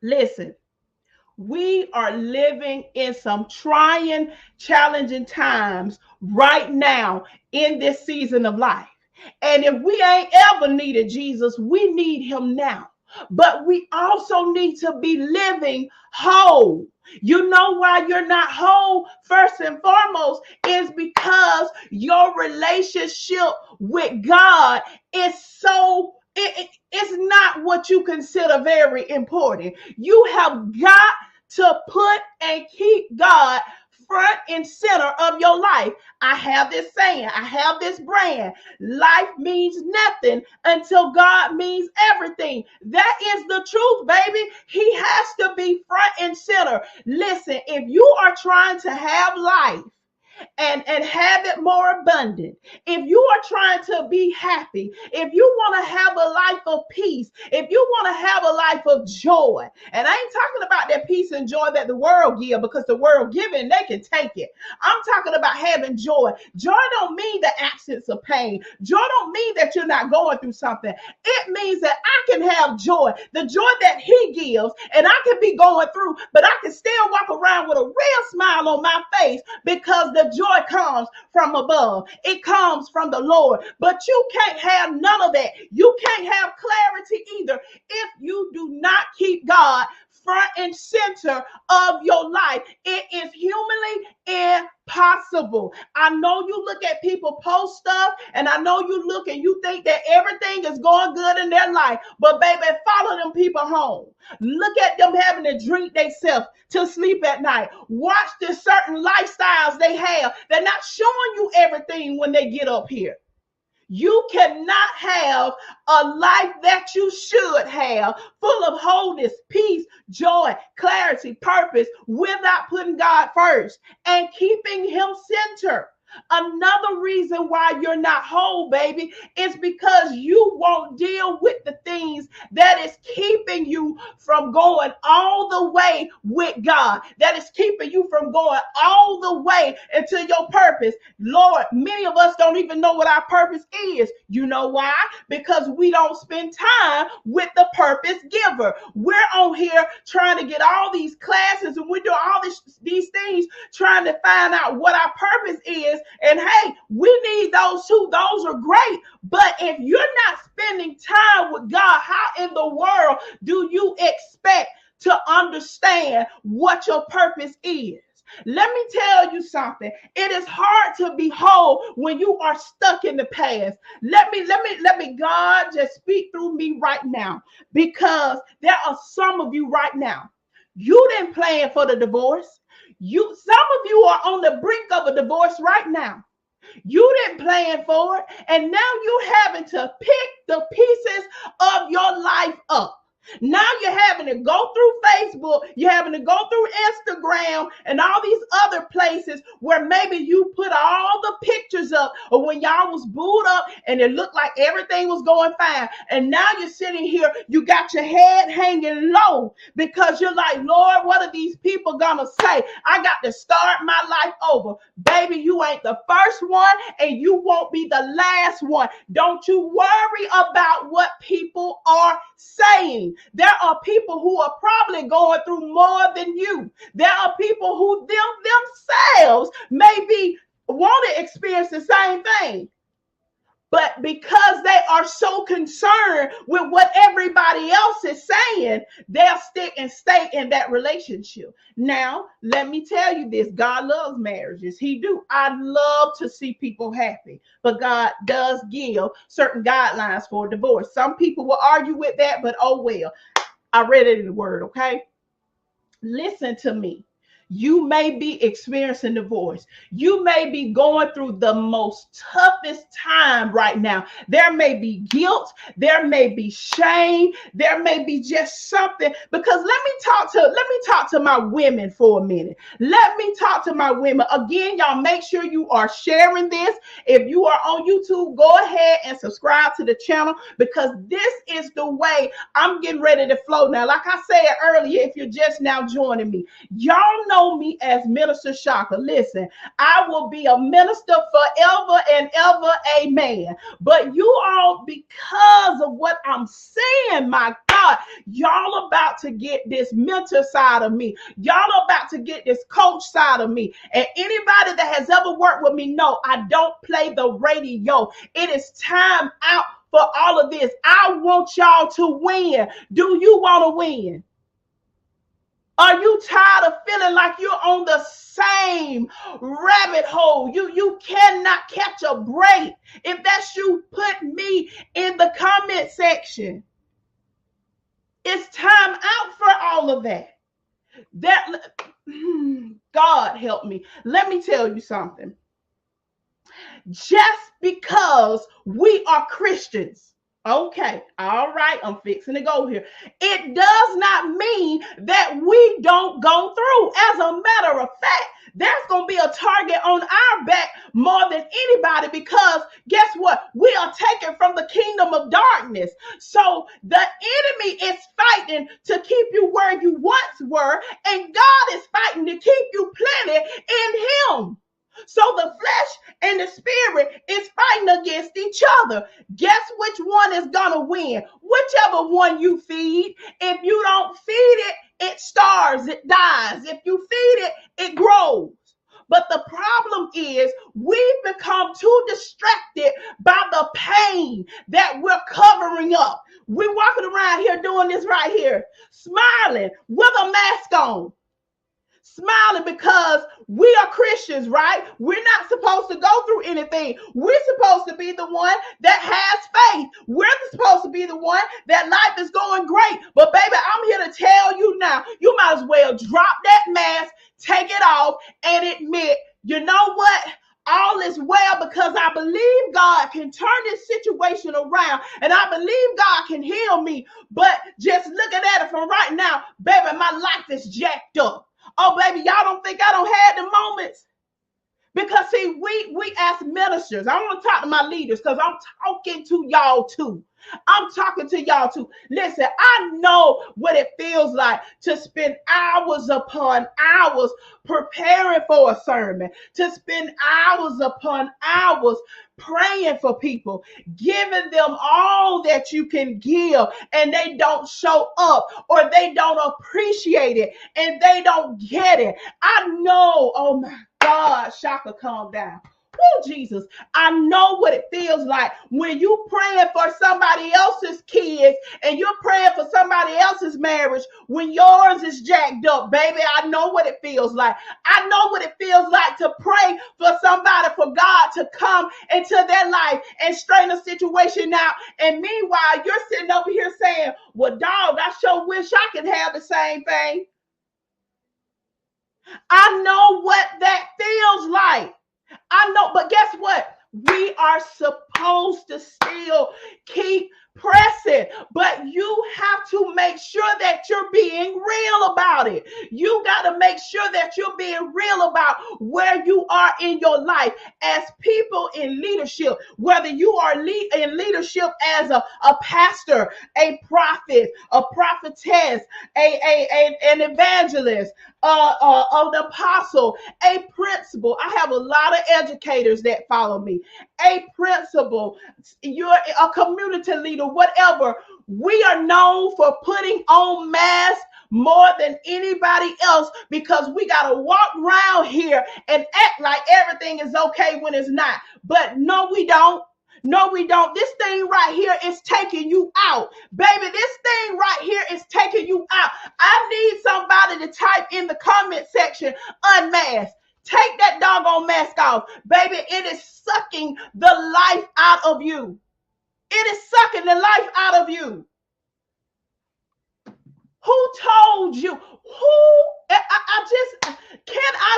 Listen, we are living in some trying, challenging times right now in this season of life. And if we ain't ever needed Jesus, we need him now. But we also need to be living whole. You know why you're not whole, first and foremost, is because your relationship with God is it's not what you consider very important. You have got to put and keep God front and center of your life. I have this saying, I have this brand. Life means nothing until God means everything. That is the truth, baby. He has to be front and center. Listen, if you are trying to have life, and have it more abundant, if you are trying to be happy, if you want to have a life of peace, if you want to have a life of joy, and I ain't talking about that peace and joy that the world give, because the world giving, they can take it. I'm talking about having joy. Joy don't mean the absence of pain. Joy don't mean that you're not going through something. It means that I can have joy, the joy that he gives, and I can be going through, but I can still walk around with a real smile on my face, because the joy comes from above. It comes from the Lord. But you can't have none of that. You can't have clarity either if you do not keep God front and center of your life. It is humanly impossible. I know you look at people post stuff, and I know you look and you think that everything is going good in their life, but baby, follow them people home. Look at them having to drink themselves to sleep at night. Watch the certain lifestyles they have. They're not showing you everything when they get up here. You cannot have a life that you should have, full of wholeness, peace, joy, clarity, purpose, without putting God first and keeping him center. Another reason why you're not whole, baby, is because you won't deal with the things that is keeping you from going all the way with God, that is keeping you from going all the way into your purpose. Lord, many of us don't even know what our purpose is. You know why? Because we don't spend time with the purpose giver. We're on here trying to get all these classes, and we're doing all these things trying to find out what our purpose is. And hey, we need those too. Those are great. But if you're not spending time with God, how in the world do you expect to understand what your purpose is? Let me tell you something. It is hard to be whole when you are stuck in the past. Let me, God, just speak through me right now, because there are some of you right now. You didn't plan for the divorce. Some of you are on the brink of a divorce right now. You didn't plan for it, and now you're having to pick the pieces of your life up. Now you're having to go through Facebook, you're having to go through Instagram and all these other places where maybe you put all the pictures up of when y'all was booed up and it looked like everything was going fine. And now you're sitting here, you got your head hanging low because you're like, Lord, what are these people gonna say? I got to start my life over. Baby, you ain't the first one and you won't be the last one. Don't you worry about what people are saying. There are people who are probably going through more than you. There are people who themselves maybe want to experience the same thing. But because they are so concerned with what everybody else is saying, they'll stick and stay in that relationship. Now, let me tell you this. God loves marriages. He do. I love to see people happy. But God does give certain guidelines for divorce. Some people will argue with that, but oh well. I read it in the word, okay? Listen to me. You may be experiencing divorce. You may be going through the most toughest time right now. There may be guilt. There may be shame. There may be just something. Because let me talk to my women for a minute. Let me talk to my women. Again, y'all make sure you are sharing this. If you are on YouTube, go ahead and subscribe to the channel, because this is the way I'm getting ready to flow now. Like I said earlier, if you're just now joining me, y'all know me as Minister Chaka. Listen, I will be a minister forever and ever, amen. But you all, because of what I'm saying, my God, God, y'all about to get this mentor side of me. Y'all about to get this coach side of me. And anybody that has ever worked with me know I don't play the radio. It is time out for all of this. I want y'all to win. Do you want to win? Are you tired of feeling like you're on the same rabbit hole? You cannot catch a break. If that's you, put me in the comment section. It's time out for all of that. God help me. Let me tell you something. Just because we are Christians, okay, all right, I'm fixing to go here. It does not mean that we don't go through. As a matter of fact, there's going to be a target on our back more than anybody, because guess what? We are taken from the kingdom of darkness. So the enemy is fighting to keep you where you once were, and God is fighting to keep you planted in him. So the flesh and the spirit is fighting against each other. Guess which one is going to win? Whichever one you feed. If you don't feed it, it starves, it dies. If you feed it, it grows. But the problem is we've become too distracted by the pain that we're covering up. We're walking around here doing this right here, smiling with a mask on. Smiling because we are Christians, right? We're not supposed to go through anything. We're supposed to be the one that has faith. We're supposed to be the one that life is going great. But baby, I'm here to tell you now, you might as well drop that mask, take it off, and admit, you know what? All is well, because I believe God can turn this situation around, and I believe God can heal me. But just looking at it from right now, baby, my life is jacked up. Oh, baby, y'all don't think I don't have the moments? Because see, we as ministers, I want to talk to my leaders, because I'm talking to y'all too. I'm talking to y'all too. Listen, I know what it feels like to spend hours upon hours preparing for a sermon, to spend hours upon hours praying for people, giving them all that you can give, and they don't show up, or they don't appreciate it, and they don't get it. I know, oh my God, Chaka, calm down. Oh, Jesus, I know what it feels like when you praying for somebody else's kids and you're praying for somebody else's marriage when yours is jacked up, baby. I know what it feels like. I know what it feels like to pray for somebody, for God to come into their life and straighten a situation out. And meanwhile, you're sitting over here saying, well, dog, I sure wish I could have the same thing. I know what that feels like. I know, but guess what? We are supposed to still keep pressing, but you have to make sure that you're being real about it. You got to make sure that you're being real about where you are in your life as people in leadership, whether you are in leadership as a pastor, a prophet, a prophetess, an evangelist, an apostle, a principal. I have a lot of educators that follow me. A principal, you're a community leader, whatever. We are known for putting on masks more than anybody else, because we got to walk around here and act like everything is okay when it's not. But no, we don't. No, we don't. This thing right here is taking you out. Baby, this thing right here is taking you out. I need somebody to type in the comment section, unmask. Take that doggone mask off. Baby, it is sucking the life out of you. It is sucking the life out of you. Who told you? Can I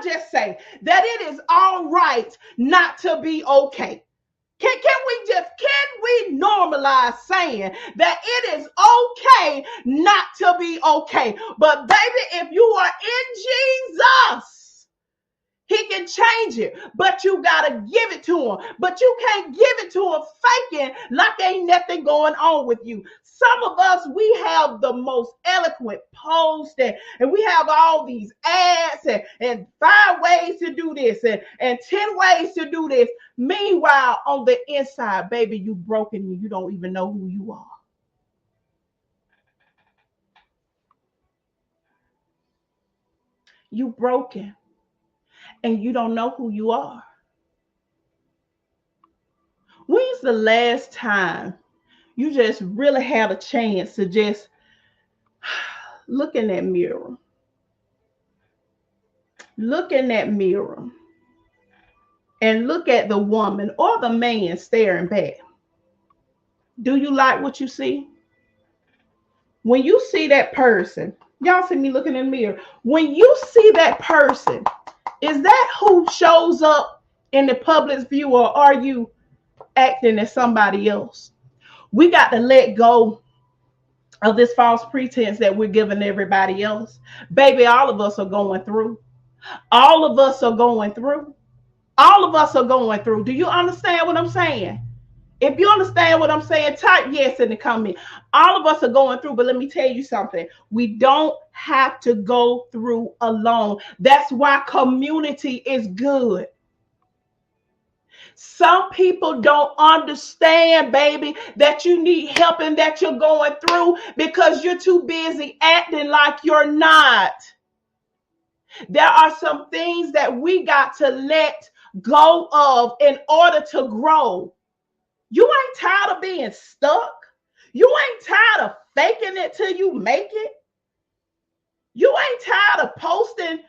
just say that it is all right not to be okay? Can we normalize saying that it is okay not to be okay? But baby, if you are in Jesus, he can change it, but you got to give it to him. But you can't give it to him faking like ain't nothing going on with you. Some of us, we have the most eloquent posts, and we have all these ads and 5 ways to do this and 10 ways to do this. Meanwhile, on the inside, baby, you broken and you don't even know who you are. You broken and you don't know who you are. When's the last time you just really had a chance to just look in that mirror? Look in that mirror and look at the woman or the man staring back. Do you like what you see? When you see that person, y'all see me looking in the mirror. When you see that person, is that who shows up in the public's view, or are you acting as somebody else? We got to let go of this false pretense that we're giving everybody else. Baby, all of us are going through. All of us are going through. All of us are going through. Do you understand what I'm saying? If you understand what I'm saying, type yes in the comment. All of us are going through, but let me tell you something. We don't have to go through alone. That's why community is good. Some people don't understand, baby, that you need help and that you're going through because you're too busy acting like you're not. There are some things that we got to let go of in order to grow. You ain't tired of being stuck. You ain't tired of faking it till you make it. You ain't tired of posting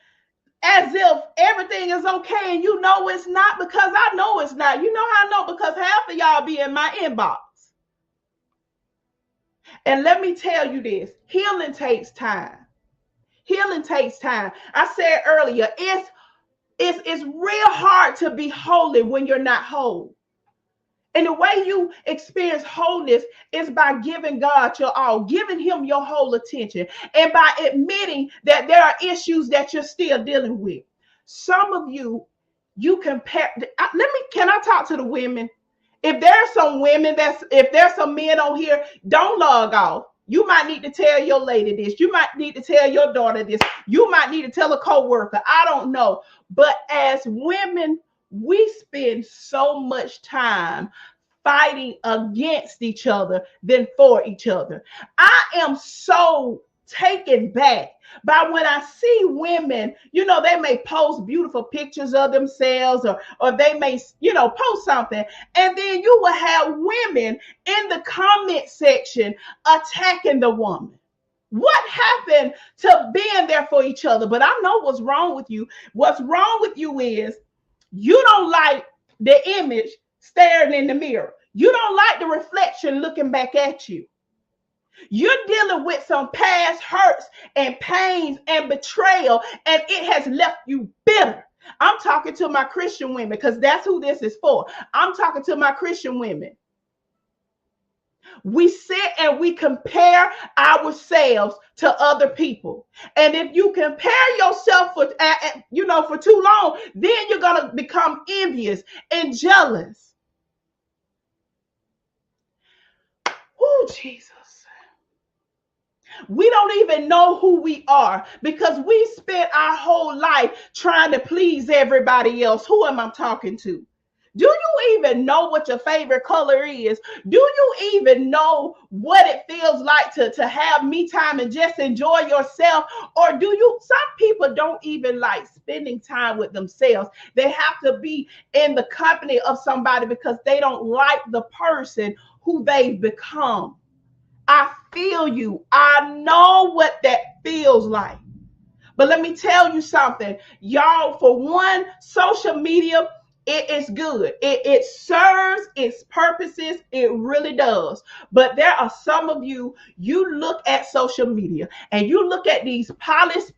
as if everything is okay and you know it's not, because I know it's not. You know how I know? Because half of y'all be in my inbox. And let me tell you this, healing takes time. Healing takes time. I said earlier, it's real hard to be holy when you're not whole. And the way you experience wholeness is by giving God your all, giving him your whole attention, and by admitting that there are issues that you're still dealing with. Some of you compare. Can I talk to the women? If there's some women if there's some men on here, don't log off. You might need to tell your lady this. You might need to tell your daughter this. You might need to tell a coworker. I don't know. But as women, we spend so much time fighting against each other than for each other. I am so taken back by when I see women, they may post beautiful pictures of themselves, or they may, post something. And then you will have women in the comment section attacking the woman. What happened to being there for each other? But I know what's wrong with you. What's wrong with you is you don't like the image staring in the mirror. You don't like the reflection looking back at you. You're dealing with some past hurts and pains and betrayal, and it has left you bitter. I'm talking to my Christian women because that's who this is for. I'm talking to my Christian women. We sit and we compare ourselves to other people. And if you compare yourself for too long, then you're going to become envious and jealous. Oh, Jesus. We don't even know who we are because we spent our whole life trying to please everybody else. Who am I talking to? Do you even know what your favorite color is? Do you even know what it feels like to have me time and just enjoy yourself? Or some people don't even like spending time with themselves. They have to be in the company of somebody because they don't like the person who they've become. I feel you. I know what that feels like. But let me tell you something, y'all. For one, social media, it is good. It serves its purposes. It really does. But there are some of you look at social media and you look at these polished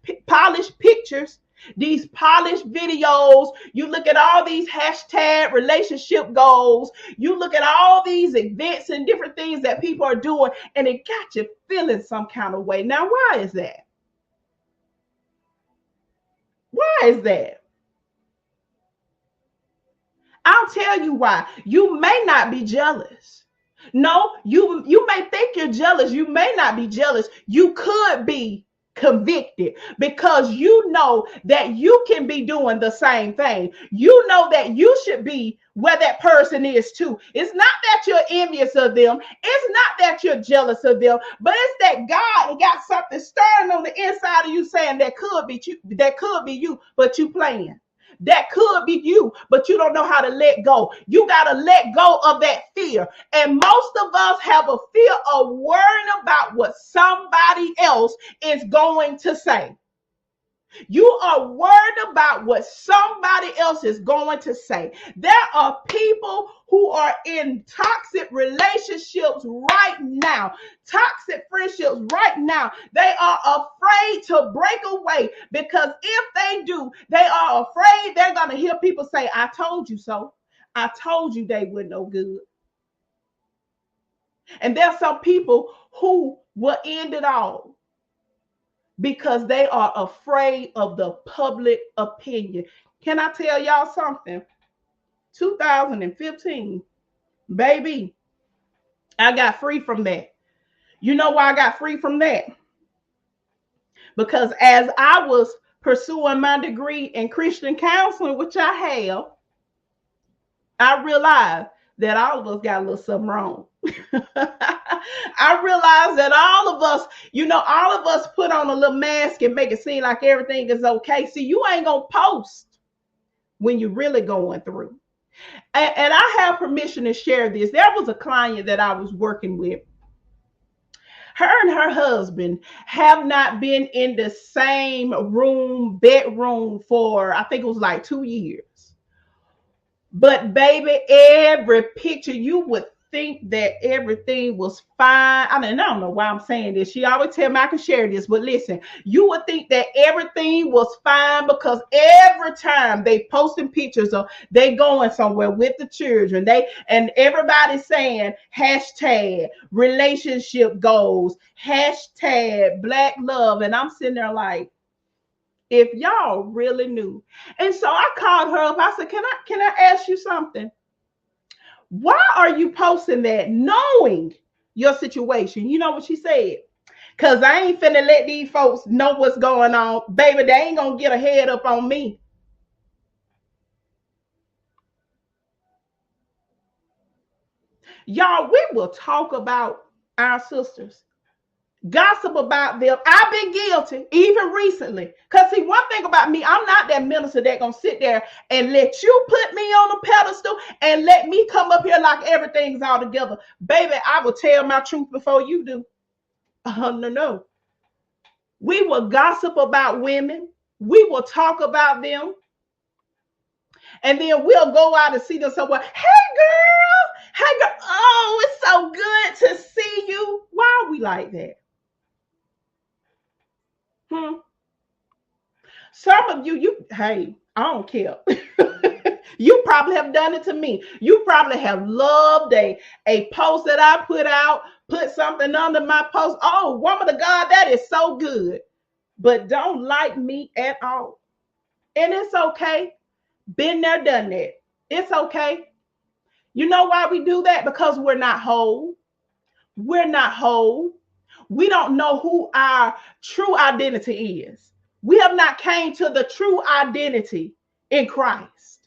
pictures, these polished videos. You look at all these hashtag relationship goals. You look at all these events and different things that people are doing, and it got you feeling some kind of way. Now, why is that? Why is that? I'll tell you why. You may not be jealous. No, you may think you're jealous. You may not be jealous. You could be convicted because you know that you can be doing the same thing. You know that you should be where that person is too. It's not that you're envious of them. It's not that you're jealous of them, but it's that God got something stirring on the inside inside of you saying that could be you, but you playing. That could be you, but you don't know how to let go. You got to let go of that fear. And most of us have a fear of worrying about what somebody else is going to say. You are worried about what somebody else is going to say. There are people who are in toxic relationships right now, toxic friendships right now. They are afraid to break away because if they do, they are afraid they're going to hear people say, I told you so. I told you they were no good. And there's some people who will end it all because they are afraid of the public opinion. Can I tell y'all something? 2015, baby, I got free from that. You know why I got free from that? Because as I was pursuing my degree in Christian counseling, which I have, I realized that all of us got a little something wrong. I realized that all of us, all of us put on a little mask and make it seem like everything is okay. See, you ain't going to post when you're really going through. And I have permission to share this. There was a client that I was working with. Her and her husband have not been in the same bedroom for, I think it was like 2 years. But baby, every picture, you would think that everything was fine. I don't know why I'm saying this. She always tell me I can share this, but listen, you would think that everything was fine because every time they posting pictures of they going somewhere with the children, and everybody's saying hashtag relationship goals, hashtag black love, and I'm sitting there like, if y'all really knew. And so I called her up. I said, can I ask you something? Why are you posting that knowing your situation? You know what she said? Because I ain't finna let these folks know what's going on. Baby, they ain't gonna get a head up on me. Y'all, we will talk about our sisters, gossip about them. I've been guilty even recently. Because see, one thing about me, I'm not that minister that gonna sit there and let you put me on a pedestal and let me come up here like everything's all together. Baby, I will tell my truth before you do. No. We will gossip about women. We will talk about them. And then we'll go out and see them somewhere. Hey girl. Oh, it's so good to see you. Why are we like that? Some of you, hey, I don't care. You probably have done it to me. You probably have loved a post that I put out, put something under my post. Oh, woman of God, that is so good. But don't like me at all. And it's okay. Been there, done that. It's okay. You know why we do that? Because we're not whole. We're not whole. We don't know who our true identity is. We have not came to the true identity in Christ.